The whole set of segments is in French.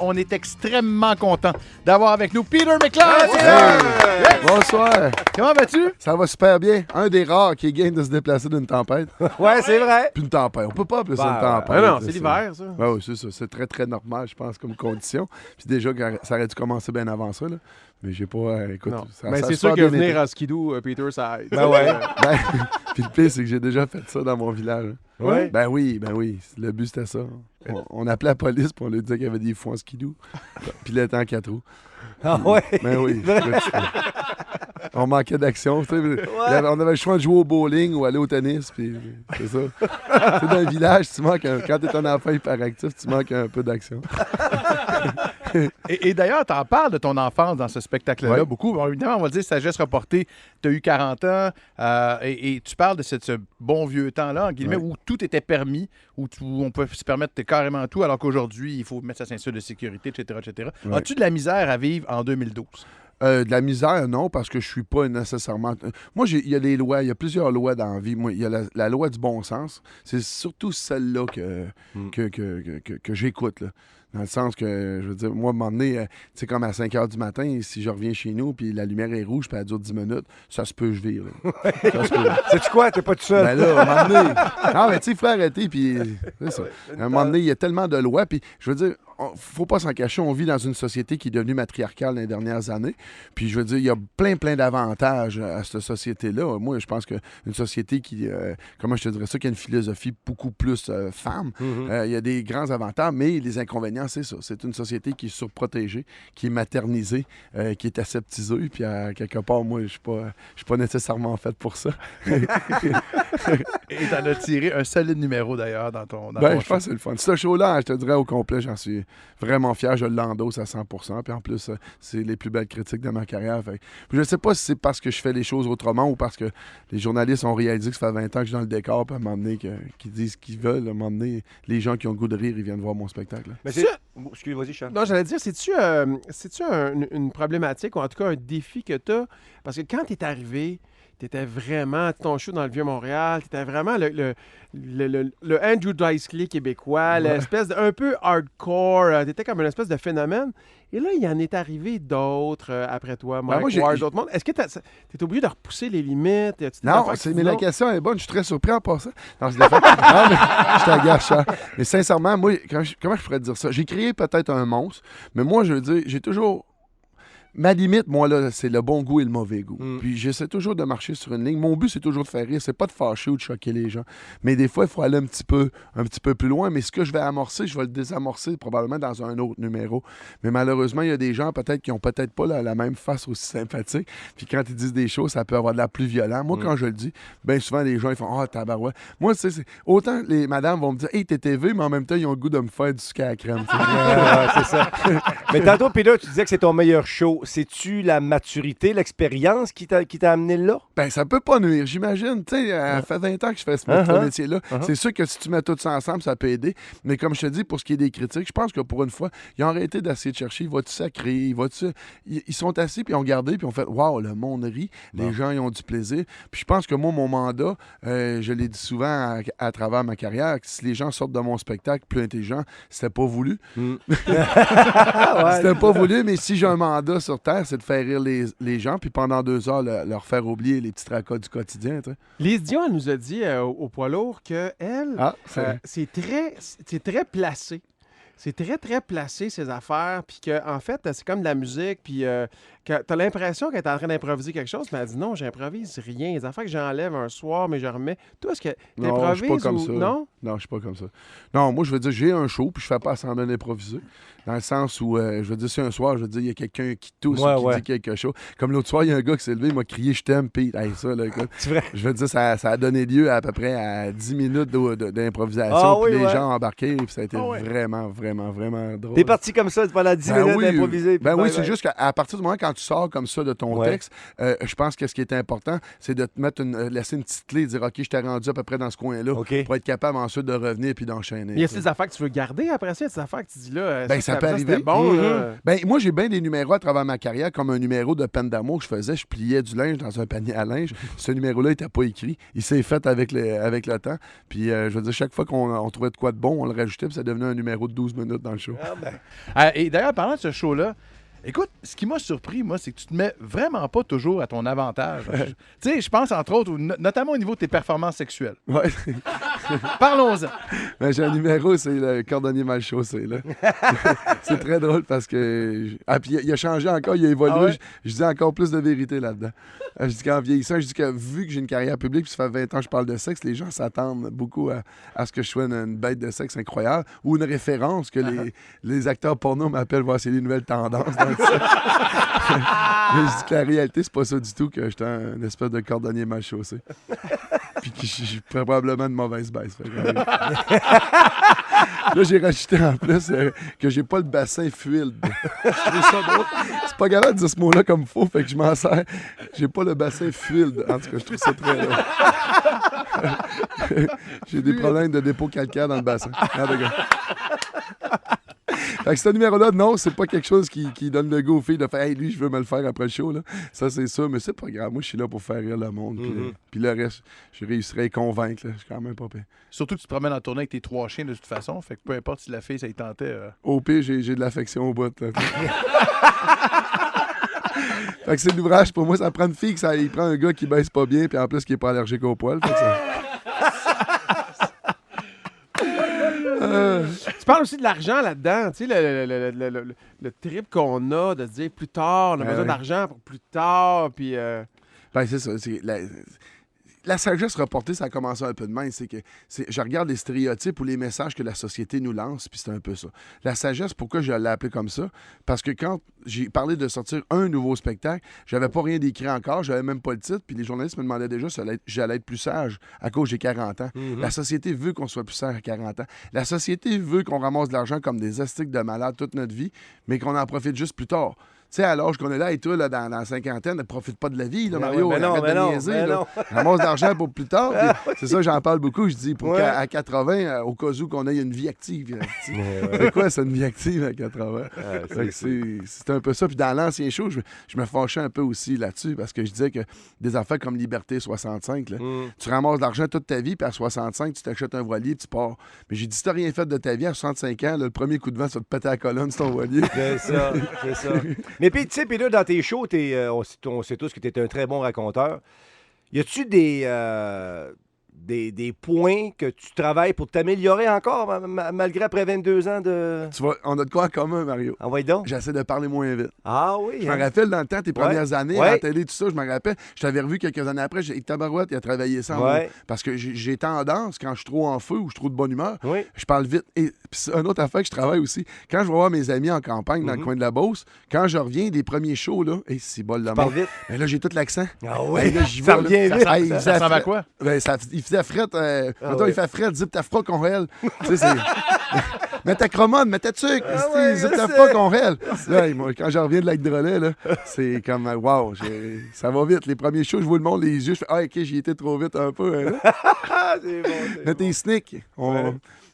On est extrêmement content d'avoir avec nous Peter McLeod. Hey! Bonsoir. Comment vas-tu? Ça va super bien. Un des rares qui est game de se déplacer d'une tempête. Ouais, c'est vrai. Puis une tempête. On peut pas appeler ça une tempête. Ben non, là, c'est l'hiver, ça. Oui, c'est ça. C'est très, très normal, je pense, comme condition. Puis déjà, ça aurait dû commencer bien avant ça. Là. Mais j'ai pas... écoute, Non. ça, Mais ça a c'est super sûr que bien venir été. à skidoo, Peter, ça aide. Ben ouais. Ben, puis le pire, c'est que j'ai déjà fait ça dans mon village. hein. Ouais. Ben oui. Le but, c'était ça. On appelait la police pour on lui disait qu'il y avait des fous en skidoo. Puis le temps 4 roues. Ah ouais. Ben oui. On manquait d'action. Tu sais, on avait le choix de jouer au bowling ou aller au tennis. Puis c'est ça. C'est dans le village, quand tu es un enfant hyperactif, tu manques un peu d'action. Et d'ailleurs, tu en parles de ton enfance dans ce spectacle-là Ouais. beaucoup. Bon, évidemment, on va dire Sagesse reportée. Tu as eu 40 ans et tu parles de ce bon vieux temps-là, en guillemets, Ouais. où tout était permis, où on peut se permettre carrément tout, alors qu'aujourd'hui, il faut mettre sa ceinture de sécurité, etc. etc. Ouais. As-tu de la misère à vivre en 2012? De la misère, non, parce que je suis pas nécessairement... Moi, il y a des lois, il y a plusieurs lois dans la vie. Moi, il y a la loi du bon sens. C'est surtout celle-là que j'écoute, là. Dans le sens que, je veux dire, moi, à un moment donné, tu sais, comme à 5 h du matin, si je reviens chez nous, puis la lumière est rouge, puis elle dure 10 minutes, ça se peut, je vire. là. Ça se peut. Sais-tu quoi? T'es pas tout seul. Ben là, à un moment donné... Non, mais tu sais, il faut arrêter, puis... C'est ça. À un moment donné, il y a tellement de lois, puis je veux dire, faut pas s'en cacher, on vit dans une société qui est devenue matriarcale dans les dernières années, puis je veux dire, il y a plein d'avantages à cette société-là. Moi, je pense qu'une société qui, comment je te dirais ça, qui a une philosophie beaucoup plus femme, il y a des grands avantages, mais les inconvénients, c'est ça. C'est une société qui est surprotégée, qui est maternisée, qui est aseptisée, puis à quelque part, moi, je suis pas nécessairement fait pour ça. Et t'en as tiré un solide numéro, d'ailleurs, dans ton Ben, ton je show. pense que c'est le fun. Ce show-là, je te dirais au complet, j'en suis vraiment fier. Je l'endosse à 100%. Puis en plus, c'est les plus belles critiques de ma carrière. Fait que je ne sais pas si c'est parce que je fais les choses autrement ou parce que les journalistes ont réalisé que ça fait 20 ans que je suis dans le décor. Puis à un moment donné, qu'ils disent ce qu'ils veulent. À un moment donné, les gens qui ont le goût de rire, ils viennent voir mon spectacle. là. Mais c'est... Excuse, vas-y, Sean. Non, j'allais dire, c'est-tu une problématique ou en tout cas un défi que tu as? Parce que quand tu es arrivé, tu étais vraiment ton show dans le Vieux-Montréal, tu étais vraiment le Andrew Dice Clay québécois, l'espèce de un peu hardcore, tu étais comme une espèce de phénomène. Et là, il en est arrivé d'autres après toi, Mike moi, Ward, d'autres mondes. Est-ce que tu es obligé de repousser les limites? Y a-tu des Non, affaires qui mais la disent question est bonne. Je suis très surpris en passant. Non, je l'ai fait. Non, mais je t'agace, Charles. Mais sincèrement, moi, comment je pourrais te dire ça? J'ai créé peut-être un monstre, mais moi, je veux dire, j'ai toujours... Ma limite, moi, là, c'est le bon goût et le mauvais goût. Puis j'essaie toujours de marcher sur une ligne. Mon but, c'est toujours de faire rire. C'est pas de fâcher ou de choquer les gens. Mais des fois, il faut aller un petit peu plus loin. Mais ce que je vais amorcer, je vais le désamorcer probablement dans un autre numéro. Mais malheureusement, il y a des gens peut-être qui ont peut-être pas la même face aussi sympathique. Puis quand ils disent des choses, ça peut avoir de l'air plus violent. Moi, quand je le dis, bien souvent, les gens, ils font « Ah, tabarouette ». Moi, tu sais, autant les madames vont me dire « Hey, t'es TV », mais en même temps, ils ont le goût de me faire du sucre à la crème. tu sais. C'est ça. Mais tantôt, Peter, tu disais que c'est ton meilleur show. C'est-tu la maturité, l'expérience qui t'a amené là? Ben, ça peut pas nuire, j'imagine. Tu sais, ça fait 20 ans que je fais ce métier-là. C'est sûr que si tu mets tout ça ensemble, ça peut aider. Mais comme je te dis, pour ce qui est des critiques, je pense que pour une fois, ils ont arrêté d'essayer de chercher. Va-tu sacrer? Ils sont assis, puis ils ont regardé, puis ils ont fait « Wow, le monde rit. Les gens, ils ont du plaisir. » Puis je pense que moi, mon mandat, je l'ai dit souvent à travers ma carrière, que si les gens sortent de mon spectacle plus intelligents, c'était pas voulu. C'était pas voulu, mais si j'ai un mandat sur Terre, c'est de faire rire les gens, puis pendant 2 heures, leur faire oublier les petits tracas du quotidien. Tu sais. Lise Dion, elle nous a dit au poids lourd qu'elle, c'est très placé. C'est très, très placé, ses affaires. Puis qu'en fait, c'est comme de la musique. Puis que t'as l'impression qu'elle est en train d'improviser quelque chose. Mais elle dit non, j'improvise rien. Les affaires que j'enlève un soir, mais je remets. Toi, est-ce que Non, je suis pas t'improvises comme ou ça. non? Non, je suis pas comme ça. Non, moi, je veux dire, j'ai un show, puis je fais pas semblant d'improviser. Dans le sens où, je veux dire, si un soir, je veux dire, il y a quelqu'un qui tousse ou qui dit quelque chose. Comme l'autre soir, il y a un gars qui s'est levé, il m'a crié « Je t'aime », puis ça, là, écoute. C'est vrai. Je veux dire, ça a donné lieu à peu près à 10 minutes d'improvisation, puis les gens ont embarqué, puis ça a été vraiment, vraiment, vraiment drôle. T'es parti comme ça pendant 10 minutes d'improviser. Ben oui, c'est juste qu'à partir du moment quand tu sors comme ça de ton Ouais. texte, je pense que ce qui est important, c'est de te mettre laisser une petite clé, de dire OK, je t'ai rendu à peu près dans ce coin-là, OK. pour être capable ensuite de revenir puis d'enchaîner. Mais y a tu sais. des affaires que tu veux garder après ça? Y a des affaires que tu dis là? Ben, ça peut arriver. C'était bon, là. Ben, moi, j'ai bien des numéros à travers ma carrière, comme un numéro de peine d'amour que je faisais. Je pliais du linge dans un panier à linge. Ce numéro-là n'était pas écrit. Il s'est fait avec le temps. Puis, je veux dire, chaque fois qu'on trouvait de quoi de bon, on le rajoutait, puis ça devenait un numéro de 12 minutes dans le show. Ah, ben. Et d'ailleurs, parlant de ce show-là, écoute, ce qui m'a surpris, moi, c'est que tu te mets vraiment pas toujours à ton avantage. Tu sais, je pense, entre autres, notamment au niveau de tes performances sexuelles. Ouais. Parlons-en. Ben, j'ai un numéro, c'est le cordonnier mal chaussé. Là. C'est très drôle parce que. Ah, puis il a changé encore, il a évolué. Ah ouais? Je dis encore plus de vérité là-dedans. Je dis qu'en vieillissant, je dis que vu que j'ai une carrière publique, puis ça fait 20 ans que je parle de sexe, les gens s'attendent beaucoup à ce que je sois une bête de sexe incroyable ou une référence que les acteurs porno m'appellent voir c'est les nouvelles tendances dans le sexe. Mais je dis que la réalité, c'est pas ça du tout, que j'étais un espèce de cordonnier mal chaussé. Puis que je suis probablement une mauvaise baisse. Fait que, là, j'ai rajouté en plus que j'ai pas le bassin fluide. Je trouve ça drôle. C'est pas grave de dire ce mot-là comme faux, fait que je m'en sers. J'ai pas le bassin fluide. En tout cas, je trouve ça très drôle. J'ai des problèmes de dépôt calcaire dans le bassin. Ah, d'accord. Fait que ce numéro-là, non, c'est pas quelque chose qui donne le go aux filles de faire « Hey, lui, je veux me le faire après le show. » là. Ça, c'est ça, mais c'est pas grave. Moi, je suis là pour faire rire le monde. Puis le reste, je réussirai à les convaincre. Là. Je suis quand même pas pire. Surtout que tu te promènes en tournée avec tes 3 chiens de toute façon. Fait que peu importe si la fille, ça y tentait. Au pire, j'ai de l'affection au bout. Là. Fait que c'est l'ouvrage. Pour moi, ça prend une fille, il prend un gars qui baisse pas bien, puis en plus, qui est pas allergique aux poils. Fait que ça... Tu parles aussi de l'argent là-dedans, tu sais, le trip qu'on a de se dire plus tard, on a besoin ouais. d'argent pour plus tard, puis... Ben, c'est ça. La sagesse reportée, ça a commencé un peu de même. Je regarde les stéréotypes ou les messages que la société nous lance, puis c'est un peu ça. La sagesse, pourquoi je l'ai appelé comme ça? Parce que quand j'ai parlé de sortir un nouveau spectacle, j'avais pas rien d'écrit encore, j'avais même pas le titre, puis les journalistes me demandaient déjà si j'allais être plus sage à cause j'ai 40 ans. La société veut qu'on soit plus sage à 40 ans. La société veut qu'on ramasse de l'argent comme des astiques de malades toute notre vie, mais qu'on en profite juste plus tard. Tu sais, à l'âge qu'on est là, et toi, là, dans la cinquantaine, ne profite pas de la vie, là, Mario. mais non, arrête mais de non, niaiser, mais là. non. Ramasse d'argent pour plus tard. puis c'est ça, j'en parle beaucoup. Je dis, pour Ouais. qu'à 80, au cas où qu'on ait une vie active. C'est quoi, ça, une vie active à 80? Fait que c'est un peu ça. Puis dans l'ancien show, je me fâchais un peu aussi là-dessus parce que je disais que des affaires comme Liberté 65, là, tu ramasses de l'argent toute ta vie, puis à 65, tu t'achètes un voilier, tu pars. Mais j'ai dit, si t'as rien fait de ta vie, à 65 ans, là, le premier coup de vent, ça va te péter la colonne sur ton voilier. C'est ça, c'est ça. Mais puis, tu sais, puis là, dans tes shows, on sait tous que tu es un très bon raconteur. Y a-tu des points que tu travailles pour t'améliorer encore, malgré après 22 ans de... Tu vois, on a de quoi en commun, Mario. Envoyez donc. J'essaie de parler moins vite. Ah oui. Je me rappelle dans le temps, tes premières années Ouais. à la télé, tout ça, je me rappelle. Je t'avais revu quelques années après, j'ai dit Tabarouette, il a travaillé ça en Ouais. moi. Parce que j'ai tendance, quand je suis trop en feu ou je suis trop de bonne humeur, Oui. je parle vite. Et puis c'est une autre affaire que je travaille aussi. Quand je vais voir mes amis en campagne dans le coin de la Beauce, quand je reviens des premiers shows, là, et c'est bol de Parle mort. vite. Ben là, j'ai tout l'accent. Ah Hey, oui. là, j'y Ça vais, là. revient vite. Hey, il Ça faisait ressemble à fret. quoi? Ben, il faisait fret. Mettons, oui. il fait fret, zip ta froc, on réel. Tu sais, c'est. Mets ta cromone, mets ta tuque. ouais, Zip je ta sais. froc, on réel. Là, quand je reviens de lac Drolet, là, c'est comme, wow, ça va vite. Les premiers shows, je vois le monde, les yeux, je fais, ah, OK, j'y étais trop vite un peu. Hein, là. Ah, c'est bon. c'est Mais bon. tes sneaks,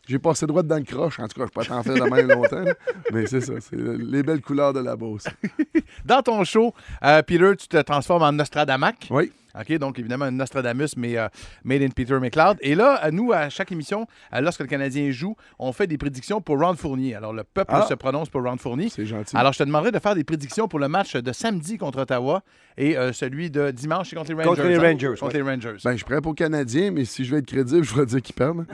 j'ai passé droit dans le croche. En tout cas, je peux pas t'en faire de même longtemps. Là. Mais c'est ça, c'est les belles couleurs de la Beauce. Dans ton show, Peter, tu te transformes en Nostradamak. Oui. OK, donc évidemment, un Nostradamus, mais made in Peter McLeod. Et là, nous, à chaque émission, lorsque le Canadien joue, on fait des prédictions pour Ron Fournier. Alors, le peuple se prononce pour Ron Fournier. C'est gentil. Alors, je te demanderai de faire des prédictions pour le match de samedi contre Ottawa et celui de dimanche contre les Rangers. Contre les hein? Rangers, Contre les Rangers. Ben, je suis prêt pour Canadien, mais si je veux être crédible, je vais dire qu'ils perdent.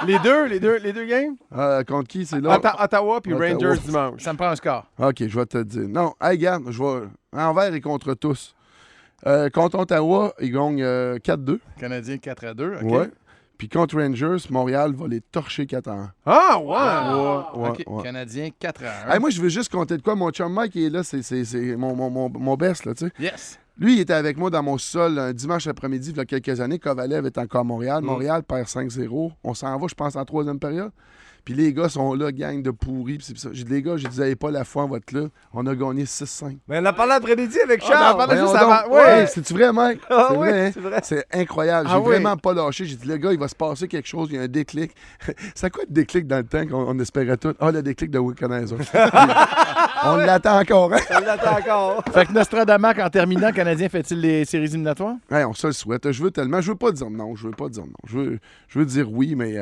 Les deux games? Contre qui, c'est là? Ottawa puis Ottawa. Rangers dimanche. Ça me prend un score. OK, je vais te dire. Non, hey, regarde, je vais envers et contre tous. Contre Ottawa, ils gagnent 4-2. Canadien 4-2. OK. Ouais. Puis contre Rangers, Montréal va les torcher 4-1. Ah, ouais! Ouais, OK. ouais. Canadien 4-1. Hey, moi, je veux juste compter de quoi. Mon chum Mike, il est là, c'est mon best, là, tu sais. Yes. Lui, il était avec moi dans mon sol un dimanche après-midi, il y a quelques années. Kovalev est encore à Montréal. Montréal perd 5-0. On s'en va, je pense, en troisième période. Puis les gars sont là, gang de pourris. Puis c'est ça. J'ai dit, les gars, j'ai dit, vous n'avez pas la foi en votre là. On a gagné 6-5. Mais on a parlé après-midi avec On en Charles. parlait juste Voyons avant. donc. Ouais. Hey, c'est-tu vrai, mec? Ah C'est oui, vrai, hein? c'est vrai. C'est incroyable. J'ai Ah oui. vraiment pas lâché. J'ai dit, le gars, il va se passer quelque chose. Il y a un déclic. C'est quoi le déclic dans le temps qu'on espérait tout? Ah, le déclic de Wickenheiser. On l'attend encore, hein? On l'attend encore. Fait que Nostradamus, en terminant, le Canadien fait-il les séries éliminatoires? Hey, on se le souhaite. Je veux tellement. Je veux pas dire non. Je veux dire oui, mais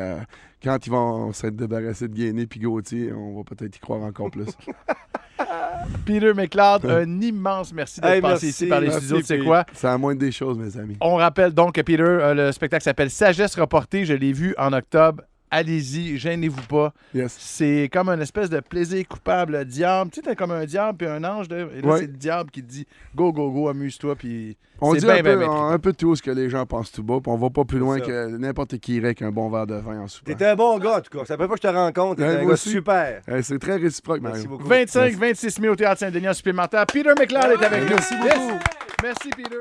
quand ils vont s'être débarrassés de Gainé puis Gauthier, on va peut-être y croire encore plus. Peter McLeod, un immense merci d'être Hey, passé merci. ici par les Merci, studios de C'est puis quoi? C'est la moindre des choses, mes amis. On rappelle donc que Peter, le spectacle s'appelle Sagesse reportée. Je l'ai vu en octobre. Allez-y, gênez-vous pas. Yes. C'est comme une espèce de plaisir coupable diable. Tu sais, t'es comme un diable puis un ange. Et là, Ouais. c'est le diable qui te dit go, go, go, amuse-toi. Puis On c'est dit bien, un bien, peu, bien trippant. un peu tout ce que les gens pensent tout bas, puis on va pas plus loin ça. que n'importe qui irait qu'un bon verre de vin en souper. T'es un bon gars, en tout cas. Ça fait pas que je te rencontre. T'es Ouais, un moi gars aussi. super. C'est très réciproque, Merci Mario. beaucoup. 25-26 mai au Théâtre Saint-Denis en supplémentaire. Peter McLeod est avec nous. Merci beaucoup. Yes. Merci, Peter.